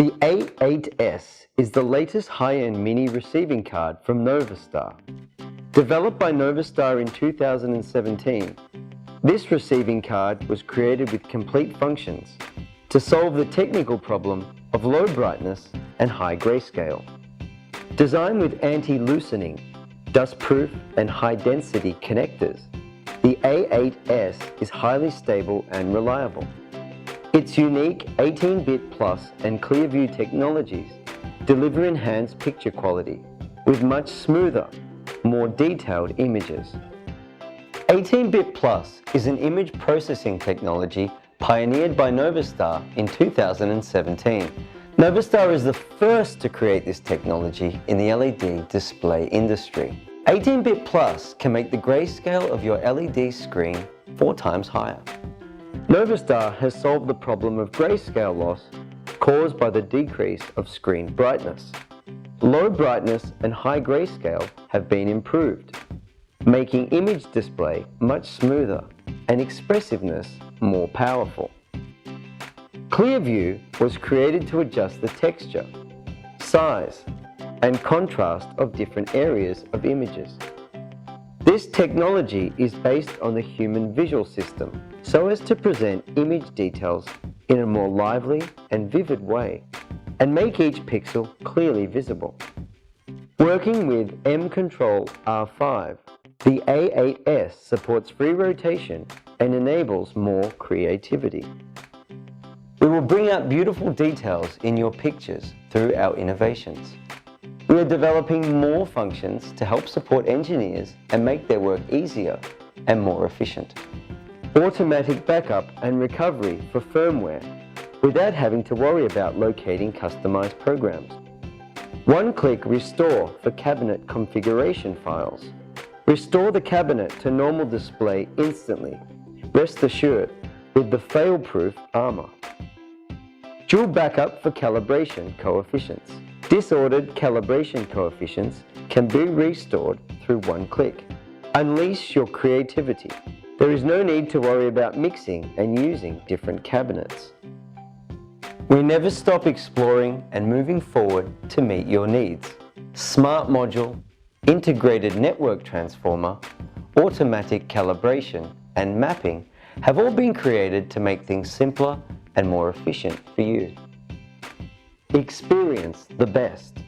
The A8s is the latest high-end mini receiving card from NovaStar. Developed by NovaStar in 2017, this receiving card was created with complete functions to solve the technical problem of low brightness and high grayscale. Designed with anti-loosening, dust-proof and high-density connectors, the A8s is highly stable and reliable. Its unique 18-bit plus and ClearView technologies deliver enhanced picture quality with much smoother, more detailed images. 18-bit plus is an image processing technology pioneered by NovaStar in 2017. NovaStar is the first to create this technology in the LED display industry. 18-bit plus can make the grayscale of your LED screen 4 times higher. NovaStar has solved the problem of grayscale loss caused by the decrease of screen brightness. Low brightness and high grayscale have been improved, making image display much smoother and expressiveness more powerful. ClearView was created to adjust the texture, size, and contrast of different areas of images. This technology is based on the human visual system so as to present image details in a more lively and vivid way and make each pixel clearly visible. Working with M-Control R5, the A8s supports free rotation and enables more creativity. We will bring out beautiful details in your pictures through our innovations. We are developing more functions to help support engineers and make their work easier and more efficient. Automatic backup and recovery for firmware without having to worry about locating customized programs. One-click restore for cabinet configuration files. Restore the cabinet to normal display instantly. Rest assured with the fail-proof armor. Dual backup for calibration coefficients. Disordered calibration coefficients can be restored through one click. Unleash your creativity. There is no need to worry about mixing and using different cabinets. We never stop exploring and moving forward to meet your needs. Smart module, integrated network transformer, automatic calibration, and mapping have all been created to make things simpler and more efficient for you. Experience the best.